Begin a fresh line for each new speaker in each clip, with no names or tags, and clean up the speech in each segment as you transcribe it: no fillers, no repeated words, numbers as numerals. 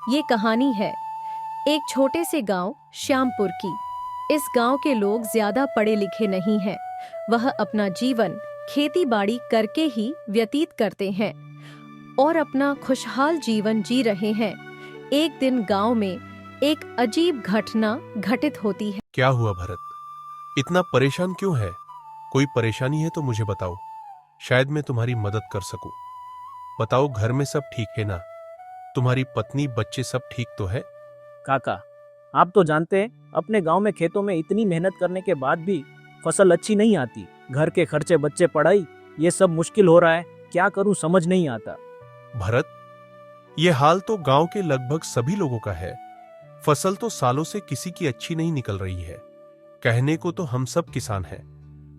ये कहानी है एक छोटे से गांव श्यामपुर की। इस गांव के लोग ज्यादा पढ़े लिखे नहीं हैं। वह अपना जीवन खेती बाड़ी करके ही व्यतीत करते हैं और अपना खुशहाल जीवन जी रहे हैं। एक दिन गांव में एक अजीब घटना घटित होती है।
क्या हुआ भरत? इतना परेशान क्यों है? कोई परेशानी है तो मुझे बताओ, शायद मैं तुम्हारी मदद कर सकूं। बताओ, घर में सब ठीक है ना? तुम्हारी पत्नी बच्चे सब ठीक तो है?
काका, आप तो जानते हैं अपने गांव में खेतों में इतनी मेहनत करने के बाद भी फसल अच्छी नहीं आती। घर के खर्चे, बच्चे, पढ़ाई, ये सब मुश्किल हो रहा है। क्या करूं समझ नहीं आता।
भरत, ये हाल तो गांव के लगभग सभी लोगों का है। फसल तो सालों से किसी की अच्छी नहीं निकल रही है। कहने को तो हम सब किसान हैं,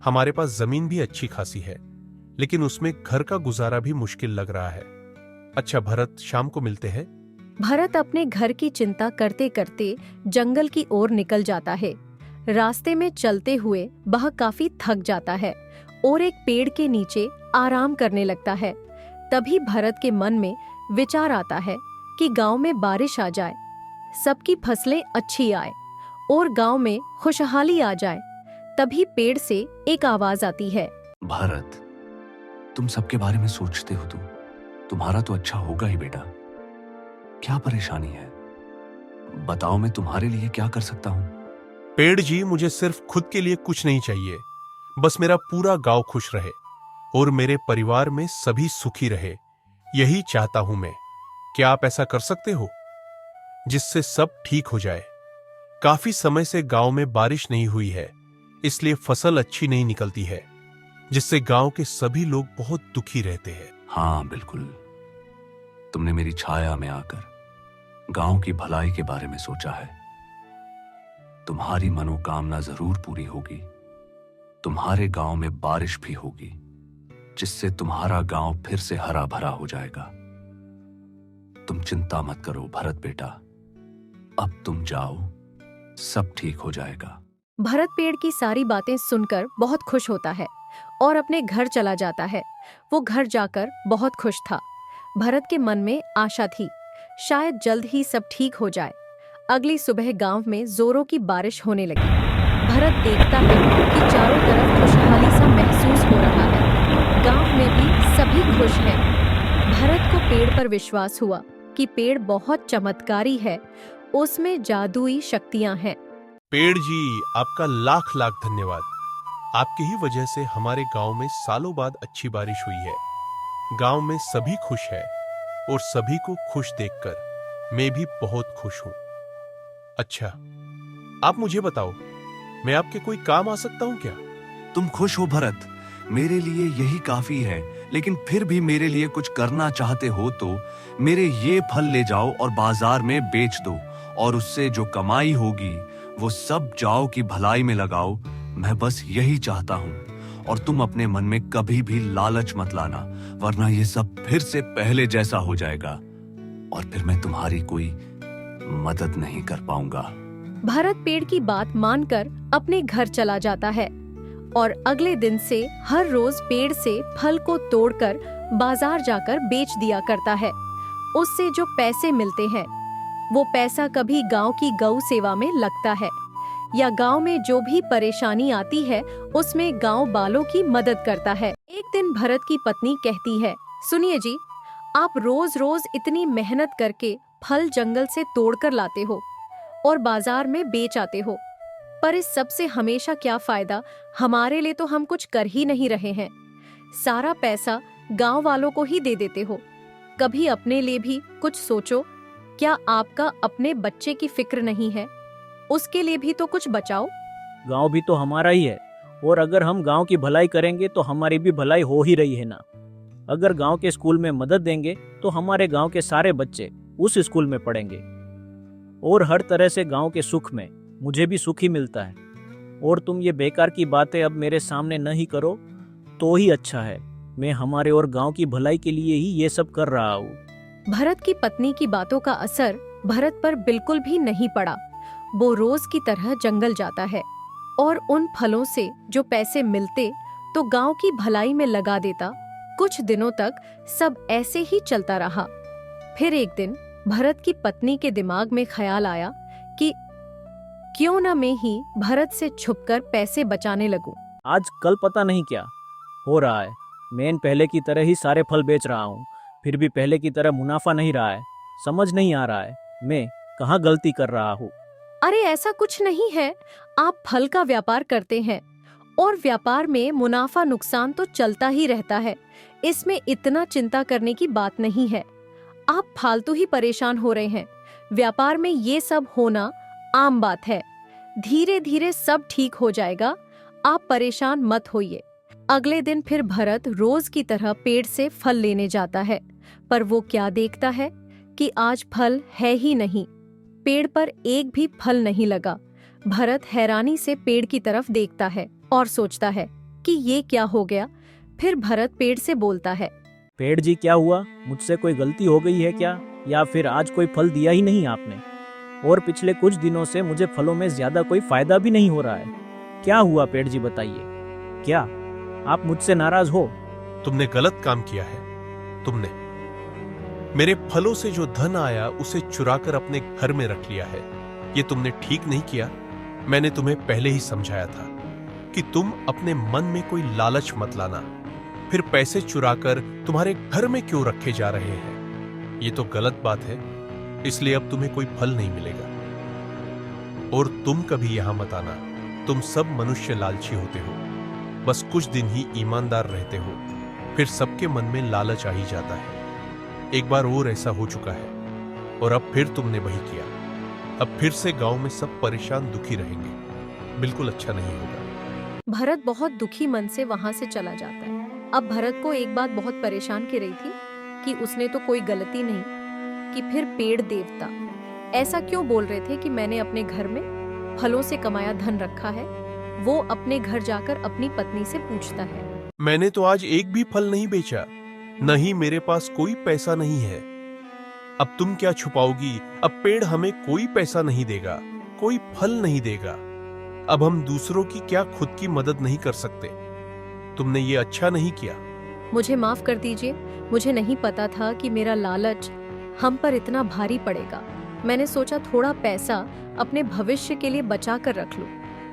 हमारे पास जमीन भी अच्छी खासी है, लेकिन उसमें घर का गुजारा भी मुश्किल लग रहा है। अच्छा भरत, शाम को मिलते हैं।
भरत अपने घर की चिंता करते करते जंगल की ओर निकल जाता है। रास्ते में चलते हुए वह काफी थक जाता है और एक पेड़ के नीचे आराम करने लगता है। तभी भरत के मन में विचार आता है कि गांव में बारिश आ जाए, सबकी फसलें अच्छी आए और गांव में खुशहाली आ जाए। तभी पेड़ से एक आवाज आती है।
भारत, तुम सबके बारे में सोचते हो तो तुम्हारा तो अच्छा होगा ही बेटा। क्या परेशानी है? बताओ, मैं तुम्हारे लिए क्या कर सकता हूँ।
पेड़ जी, मुझे सिर्फ खुद के लिए कुछ नहीं चाहिए, बस मेरा पूरा गांव खुश रहे और मेरे परिवार में सभी सुखी रहे, यही चाहता हूं मैं। क्या आप ऐसा कर सकते हो जिससे सब ठीक हो जाए? काफी समय से गांव में बारिश नहीं हुई है, इसलिए फसल अच्छी नहीं निकलती है, जिससे गांव के सभी लोग बहुत दुखी रहते हैं।
हाँ बिल्कुल, तुमने मेरी छाया में आकर गांव की भलाई के बारे में सोचा है। तुम्हारी मनोकामना जरूर पूरी होगी। तुम्हारे गांव में बारिश भी होगी, जिससे तुम्हारा गांव फिर से हरा भरा हो जाएगा। तुम चिंता मत करो भरत बेटा, अब तुम जाओ, सब ठीक हो जाएगा।
भरत पेड़ की सारी बातें सुनकर बहुत खुश होता है और अपने घर चला जाता है। वो घर जाकर बहुत खुश था। भरत के मन में आशा थी, शायद जल्द ही सब ठीक हो जाए। अगली सुबह गांव में जोरों की बारिश होने लगी। भरत देखता है कि चारों तरफ खुशहाली सा महसूस हो रहा है। गांव में भी सभी खुश हैं। भरत को पेड़ पर विश्वास हुआ कि पेड़ बहुत चमत्कारी है, उसमें जादुई शक्तियां हैं।
पेड़ जी, आपका लाख लाख धन्यवाद। आपकी ही वजह से हमारे गांव में सालों बाद अच्छी बारिश हुई है। गांव में सभी खुश है और सभी को खुश देखकर मैं भी बहुत खुश हूं। अच्छा, आप मुझे बताओ, मैं आपके कोई काम आ सकता हूं क्या?
तुम खुश हो भरत, मेरे लिए यही काफी है। लेकिन फिर भी मेरे लिए कुछ करना चाहते हो तो मेरे ये फल ले जाओ और बाजार में बेच दो, और उससे जो कमाई होगी वो सब गांव की भलाई में लगाओ। मैं बस यही चाहता हूँ। और तुम अपने मन में कभी भी लालच मत लाना, वरना ये सब फिर से पहले जैसा हो जाएगा और फिर मैं तुम्हारी कोई मदद नहीं कर पाऊंगा।
भरत पेड़ की बात मानकर अपने घर चला जाता है और अगले दिन से हर रोज पेड़ से फल को तोड़कर बाजार जाकर बेच दिया करता है। उससे जो पैसे मिलते हैं वो पैसा कभी गांव की गौ सेवा में लगता है या गांव में जो भी परेशानी आती है उसमें गांव वालों की मदद करता है। एक दिन भरत की पत्नी कहती है, सुनिए जी, आप रोज रोज इतनी मेहनत करके फल जंगल से तोड़कर लाते हो और बाजार में बेच आते हो, पर इस सब से हमेशा क्या फायदा? हमारे लिए तो हम कुछ कर ही नहीं रहे हैं। सारा पैसा गांव वालों को ही दे देते हो। कभी अपने लिए भी कुछ सोचो। क्या आपका अपने बच्चे की फिक्र नहीं है? उसके लिए भी तो कुछ बचाओ।
गांव भी तो हमारा ही है, और अगर हम गांव की भलाई करेंगे तो हमारी भी भलाई हो ही रही है ना। अगर गांव के स्कूल में मदद देंगे तो हमारे गांव के सारे बच्चे उस स्कूल में पढ़ेंगे, और हर तरह से गांव के सुख में मुझे भी सुख ही मिलता है। और तुम ये बेकार की बातें अब मेरे सामने नहीं करो तो ही अच्छा है। मैं हमारे और गांव की भलाई के लिए ही ये सब कर रहा हूँ।
भरत की पत्नी की बातों का असर भरत पर बिल्कुल भी नहीं पड़ा। वो रोज की तरह जंगल जाता है और उन फलों से जो पैसे मिलते तो गांव की भलाई में लगा देता कुछ दिनों तक सब ऐसे ही चलता रहा। फिर एक दिन भरत की पत्नी के दिमाग में ख्याल आया कि क्यों न मैं ही भरत से छुपकर पैसे बचाने लगूं।
आज कल पता नहीं क्या हो रहा है। मैं पहले की तरह ही सारे फल बेच रहा हूँ, फिर भी पहले की तरह मुनाफा नहीं रहा है। समझ नहीं आ रहा है मैं कहाँ गलती कर रहा हूँ।
अरे ऐसा कुछ नहीं है, आप फल का व्यापार करते हैं और व्यापार में मुनाफा नुकसान तो चलता ही रहता है। इसमें इतना चिंता करने की बात नहीं है। आप फालतू ही परेशान हो रहे हैं। व्यापार में ये सब होना आम बात है। धीरे धीरे सब ठीक हो जाएगा, आप परेशान मत होइए। अगले दिन फिर भरत रोज की तरह पेड़ से फल लेने जाता है, पर वो क्या देखता है कि आज फल है ही नहीं। पेड़ पर एक भी फल नहीं लगा। भरत हैरानी से पेड़ की तरफ देखता है और सोचता है कि ये क्या हो गया। फिर भरत पेड़ से बोलता है,
पेड़ जी क्या हुआ, मुझसे कोई गलती हो गई है क्या, या फिर आज कोई फल दिया ही नहीं आपने? और पिछले कुछ दिनों से मुझे फलों में ज्यादा कोई फायदा भी नहीं हो रहा है। क्या हुआ पेड़ जी बताइए, क्या आप मुझसे नाराज हो?
तुमने गलत काम किया है। तुमने मेरे फलों से जो धन आया उसे चुराकर अपने घर में रख लिया है। ये तुमने ठीक नहीं किया। मैंने तुम्हें पहले ही समझाया था कि तुम अपने मन में कोई लालच मत लाना। फिर पैसे चुराकर तुम्हारे घर में क्यों रखे जा रहे हैं? ये तो गलत बात है, इसलिए अब तुम्हें कोई फल नहीं मिलेगा। और तुम कभी यहां मत आना। तुम सब मनुष्य लालची होते हो, बस कुछ दिन ही ईमानदार रहते हो, फिर सबके मन में लालच आ ही जाता है। एक बार और ऐसा हो चुका है और अब फिर तुमने वही किया। अब फिर से गांव में सब परेशान दुखी रहेंगे। बिल्कुल अच्छा नहीं होगा।
भरत बहुत दुखी मन से वहां से चला जाता है। अब भरत को एक बात बहुत परेशान की रही थी कि उसने तो कोई गलती नहीं कि फिर पेड़ देवता ऐसा क्यों बोल रहे थे कि मैंने अपने घर में फलों से कमाया धन रखा है। वो अपने घर जाकर अपनी पत्नी से पूछता है,
मैंने तो आज एक भी फल नहीं बेचा, नहीं मेरे पास कोई पैसा नहीं है। अब तुम क्या छुपाओगी? अब पेड़ हमें कोई पैसा नहीं देगा, कोई फल नहीं देगा। अब हम दूसरों की क्या खुद की मदद नहीं कर सकते। तुमने ये अच्छा नहीं किया।
मुझे माफ कर दीजिए, मुझे नहीं पता था कि मेरा लालच हम पर इतना भारी पड़ेगा। मैंने सोचा थोड़ा पैसा अपने भविष्य के लिए बचा कर रख लूं,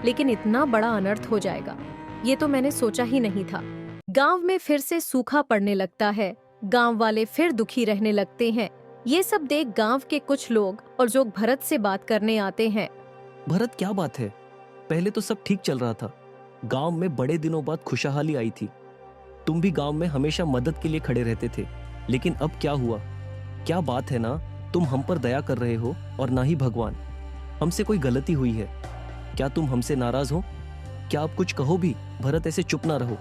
लेकिन इतना बड़ा अनर्थ हो जाएगा ये तो मैंने सोचा ही नहीं था। गांव में फिर से सूखा पड़ने लगता है। गांव वाले फिर दुखी रहने लगते हैं। ये सब देख गांव के कुछ लोग और जो भरत से बात करने आते हैं।
भरत क्या बात है, पहले तो सब ठीक चल रहा था। गांव में बड़े दिनों बाद खुशहाली आई थी। तुम भी गांव में हमेशा मदद के लिए खड़े रहते थे, लेकिन अब क्या हुआ? क्या बात है ना, तुम हम पर दया कर रहे हो और ना ही भगवान। हमसे कोई गलती हुई है क्या? तुम हमसे नाराज हो क्या? आप कुछ कहो भी। भरत ऐसे चुप ना रहो।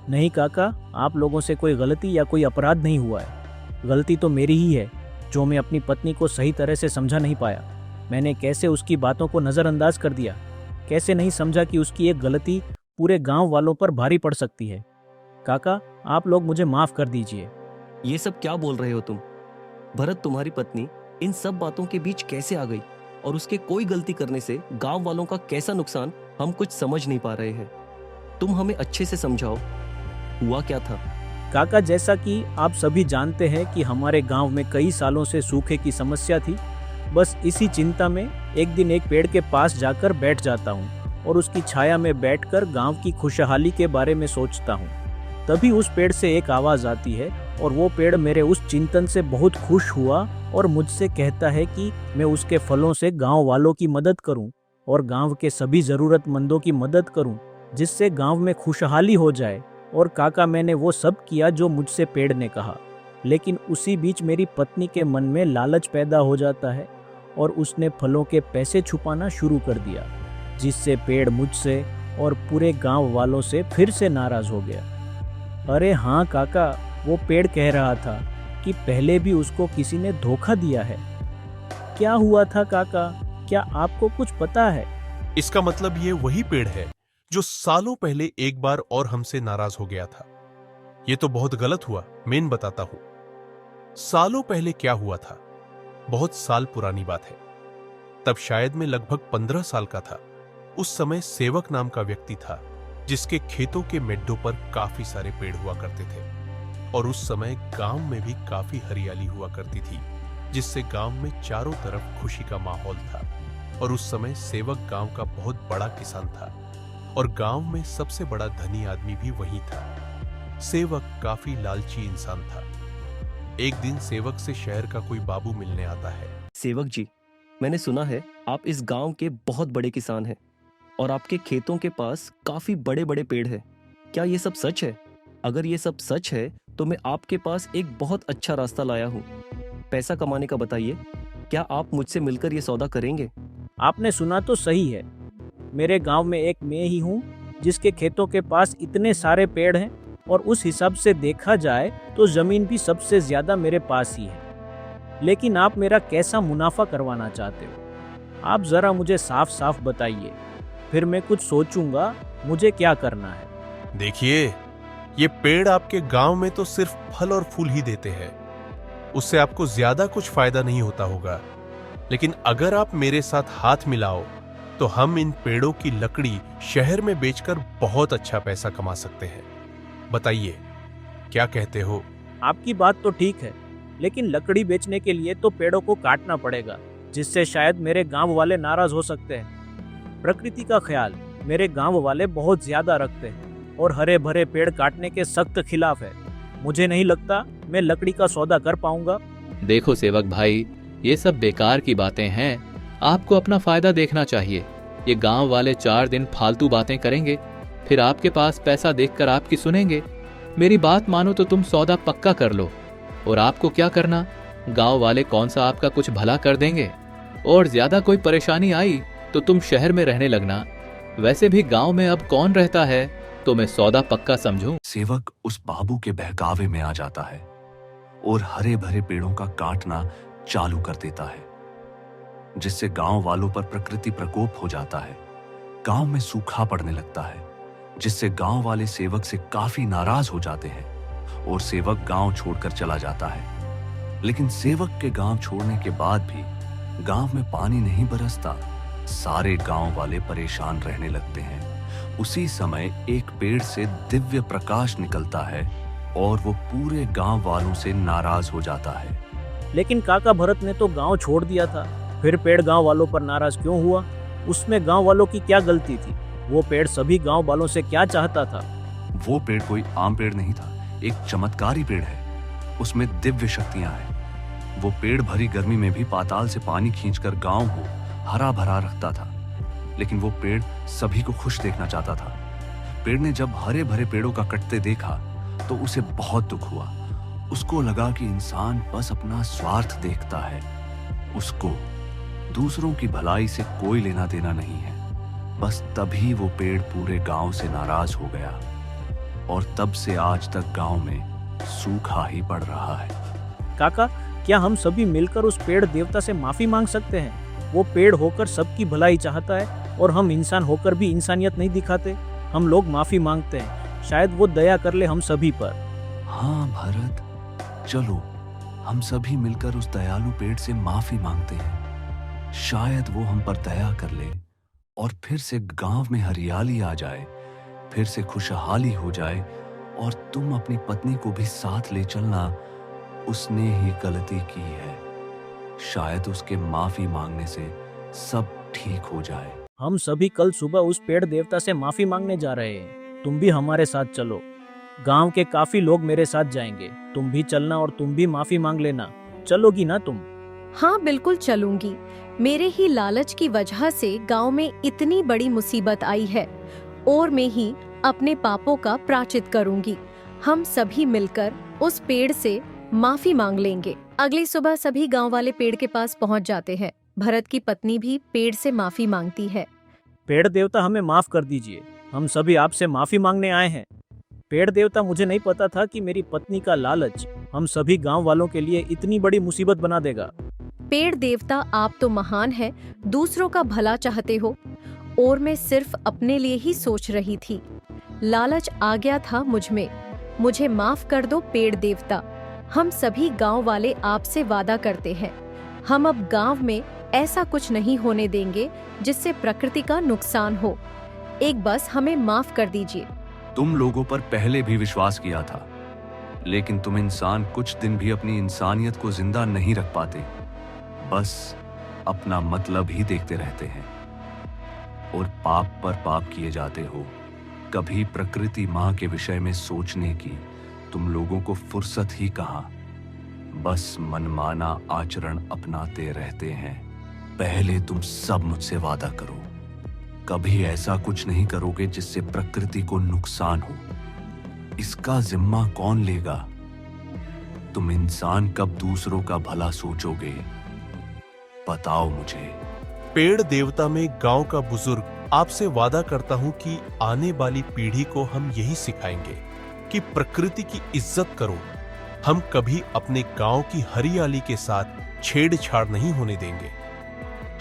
नहीं काका, आप लोगों से कोई गलती या कोई अपराध नहीं हुआ है। गलती तो मेरी ही है जो मैं अपनी पत्नी को सही तरह से समझा नहीं पाया। मैंने कैसे उसकी बातों को नज़रअंदाज कर दिया, कैसे नहीं समझा कि उसकी एक गलती पूरे गांव वालों पर भारी पड़ सकती है। काका, आप लोग मुझे माफ कर दीजिए।
ये सब क्या बोल रहे हो तुम? भरत तुम्हारी पत्नी इन सब बातों के बीच कैसे आ गई, और उसके कोई गलती करने से गांव वालों का कैसा नुकसान हम कुछ समझ नहीं पा रहे हैं। तुम हमें अच्छे से समझाओ, हुआ क्या था?
काका, जैसा कि आप सभी जानते हैं कि हमारे गांव में कई सालों से सूखे की समस्या थी। बस इसी चिंता में एक दिन एक पेड़ के पास जाकर बैठ जाता हूँ और उसकी छाया में बैठकर गांव की खुशहाली के बारे में सोचता हूँ। तभी उस पेड़ से एक आवाज़ आती है और वो पेड़ मेरे उस चिंतन से बहुत खुश हुआ और मुझसे कहता है कि मैं उसके फलों से गांव वालों की मदद करूं और गांव के सभी ज़रूरतमंदों की मदद करूं, जिससे गांव में खुशहाली हो जाए। और काका, मैंने वो सब किया जो मुझसे पेड़ ने कहा, लेकिन उसी बीच मेरी पत्नी के मन में लालच पैदा हो जाता है और उसने फलों के पैसे छुपाना शुरू कर दिया, जिससे पेड़ मुझसे और पूरे गांव वालों से फिर से नाराज़ हो गया। अरे हाँ काका, वो पेड़ कह रहा था कि पहले भी उसको किसी ने धोखा दिया है। क्या हुआ था काका, क्या आपको कुछ पता है?
इसका मतलब ये वही पेड़ है जो सालों पहले एक बार और हमसे नाराज हो गया था। ये तो बहुत गलत हुआ। मैं बताता हूं सालों पहले क्या हुआ था। बहुत साल पुरानी बात है। तब शायद मैं लगभग 15 साल का था। उस समय सेवक नाम का व्यक्ति था जिसके खेतों के मेड्डों पर काफी सारे पेड़ हुआ करते थे। और उस समय गांव में भी काफी हरियाली हुआ करती थी, जिससे गांव में चारों तरफ खुशी का माहौल था। और उस समय सेवक गांव का बहुत बड़ा किसान था और गांव में सबसे बड़ा धनी आदमी भी वही था। सेवक काफी लालची इंसान था। एक दिन सेवक से शहर का कोई बाबू मिलने आता है।
सेवक जी, मैंने सुना है आप इस गांव के बहुत बड़े किसान हैं और आपके खेतों के पास काफी बड़े बड़े पेड़ हैं। क्या ये सब सच है? अगर ये सब सच है तो मैं आपके पास एक बहुत अच्छा रास्ता लाया हूँ। पैसा कमाने का बताइए, क्या आप मुझसे मिलकर ये सौदा करेंगे?
आपने सुना तो सही है। मेरे गांव में एक मैं ही हूँ जिसके खेतों के पास इतने सारे पेड़ हैं, और उस हिसाब से देखा जाए तो जमीन भी सबसे ज्यादा मेरे पास ही है। लेकिन आप मेरा कैसा मुनाफा करवाना चाहते हो? आप जरा मुझे साफ साफ बताइए, फिर मैं कुछ सोचूंगा मुझे क्या करना है।
देखिए, ये पेड़ आपके गांव में तो सिर्फ फल और फूल ही देते हैं, उससे आपको ज्यादा कुछ फायदा नहीं होता होगा। लेकिन अगर आप मेरे साथ हाथ मिलाओ तो हम इन पेड़ों की लकड़ी शहर में बेचकर बहुत अच्छा पैसा कमा सकते हैं। बताइए, क्या कहते हो?
आपकी बात तो ठीक है, लेकिन लकड़ी बेचने के लिए तो पेड़ों को काटना पड़ेगा, जिससे शायद मेरे गांव वाले नाराज हो सकते हैं। प्रकृति का ख्याल मेरे गांव वाले बहुत ज्यादा रखते हैं और हरे भरे पेड़ काटने के सख्त खिलाफ है। मुझे नहीं लगता मैं लकड़ी का सौदा कर पाऊंगा।
देखो सेवक भाई, ये सब बेकार की बातें हैं। आपको अपना फायदा देखना चाहिए। ये गांव वाले 4 दिन फालतू बातें करेंगे, फिर आपके पास पैसा देखकर आपकी सुनेंगे। मेरी बात मानो तो तुम सौदा पक्का कर लो। और आपको क्या करना, गांव वाले कौन सा आपका कुछ भला कर देंगे। और ज्यादा कोई परेशानी आई तो तुम शहर में रहने लगना। वैसे भी गांव में अब कौन रहता है, तो मैं सौदा पक्का समझूं।
सेवक उस बाबू के बहकावे में आ जाता है और हरे भरे पेड़ों का काटना चालू कर देता है, जिससे गांव वालों पर प्रकृति प्रकोप हो जाता है। गांव में सूखा पड़ने लगता है, जिससे गांव वाले सेवक से काफी नाराज हो जाते हैं और सेवक गांव छोड़कर चला जाता है। लेकिन सेवक के गांव छोड़ने के बाद भी गांव में पानी नहीं बरसता। सारे गांव वाले परेशान रहने लगते हैं। उसी समय एक पेड़ से दिव्य प्रकाश निकलता है और वो पूरे गांव वालों से नाराज हो जाता है।
लेकिन काका भरत ने तो गांव छोड़ दिया था, फिर पेड़ गांव वालों पर नाराज क्यों हुआ? उसमें गांव वालों की क्या गलती थी? वो पेड़ सभी गांव वालों से क्या चाहता था?
वो पेड़ कोई आम पेड़ नहीं था, एक चमत्कारी पेड़ है। उसमें दिव्य शक्तियां हैं। वो पेड़ भरी गर्मी में भी पाताल से पानी खींचकर गांव को हरा भरा रखता था। लेकिन वो पेड़ सभी को खुश देखना चाहता था। पेड़ ने जब हरे भरे पेड़ों का कटते देखा तो उसे बहुत दुख हुआ। उसको लगा कि इंसान बस अपना स्वार्थ देखता है, उसको दूसरों की भलाई से कोई लेना देना नहीं है। बस तभी वो पेड़ पूरे गांव से नाराज हो गया और तब से आज तक गांव में सूखा ही पड़ रहा है।
काका, क्या हम सभी मिलकर उस पेड़ देवता से माफी मांग सकते हैं? वो पेड़ होकर सबकी भलाई चाहता है और हम इंसान होकर भी इंसानियत नहीं दिखाते। हम लोग माफी मांगते हैं, शायद वो दया कर ले हम सभी पर।
हाँ भरत, चलो हम सभी मिलकर उस दयालु पेड़ से माफी मांगते हैं। शायद वो हम पर दया कर ले और फिर से गांव में हरियाली आ जाए, फिर से खुशहाली हो जाए और तुम अपनी पत्नी को भी साथ ले चलना। उसने ही गलती की है, शायद उसके माफी मांगने से सब ठीक हो जाए।
हम सभी कल सुबह उस पेड़ देवता से माफी मांगने जा रहे हैं। तुम भी हमारे साथ चलो। गांव के काफी लोग मेरे साथ जाएंगे। तुम भी चलना और तुम भी माफी मांग लेना। चलोगी ना तुम?
हाँ, बिल्कुल चलूंगी। मेरे ही लालच की वजह से गांव में इतनी बड़ी मुसीबत आई है और मैं ही अपने पापों का प्रायश्चित करूंगी। हम सभी मिलकर उस पेड़ से माफी मांग लेंगे। अगली सुबह सभी गांव वाले पेड़ के पास पहुंच जाते हैं। भरत की पत्नी भी पेड़ से माफी मांगती है।
पेड़ देवता, हमें माफ कर दीजिए। हम सभी आपसे माफी मांगने आए हैं। पेड़ देवता, मुझे नहीं पता था कि मेरी पत्नी का लालच हम सभी गांव वालों के लिए इतनी बड़ी मुसीबत बना देगा।
पेड़ देवता, आप तो महान हैं, दूसरों का भला चाहते हो और मैं सिर्फ अपने लिए ही सोच रही थी। लालच आ गया था मुझ में। मुझे माफ कर दो पेड़ देवता। हम सभी गांव वाले आपसे वादा करते हैं, हम अब गांव में ऐसा कुछ नहीं होने देंगे जिससे प्रकृति का नुकसान हो। एक बस हमें माफ कर दीजिए।
तुम लोगों पर पहले भी विश्वास किया था, लेकिन तुम इंसान कुछ दिन भी अपनी इंसानियत को जिंदा नहीं रख पाते, बस अपना मतलब ही देखते रहते हैं और पाप पर पाप किए जाते हो। कभी प्रकृति माँ के विषय में सोचने की तुम लोगों को फुर्सत ही कहाँ, बस मनमाना आचरण अपनाते रहते हैं। पहले तुम सब मुझसे वादा करो, कभी ऐसा कुछ नहीं करोगे जिससे प्रकृति को नुकसान हो। इसका जिम्मा कौन लेगा? तुम इंसान कब दूसरों का भला सोचोगे? बताओ मुझे।
पेड़ देवता में गांव का बुजुर्ग आपसे वादा करता हूं कि आने वाली पीढ़ी को हम यही सिखाएंगे कि प्रकृति की इज्जत करो। हम कभी अपने गांव की हरियाली के साथ छेड़छाड़ नहीं होने देंगे।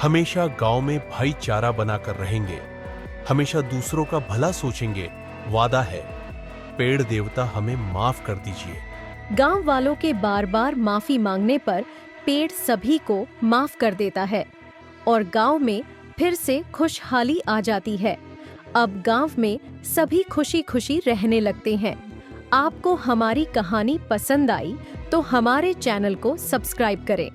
हमेशा गांव में भाईचारा बनाकर रहेंगे, हमेशा दूसरों का भला सोचेंगे। वादा है। पेड़ देवता हमें माफ कर दीजिए।
गांव वालों के बार बार माफी मांगने पर पेड़ सभी को माफ कर देता है और गांव में फिर से खुशहाली आ जाती है। अब गांव में सभी खुशी खुशी रहने लगते हैं। आपको हमारी कहानी पसंद आई तो हमारे चैनल को सब्सक्राइब करें।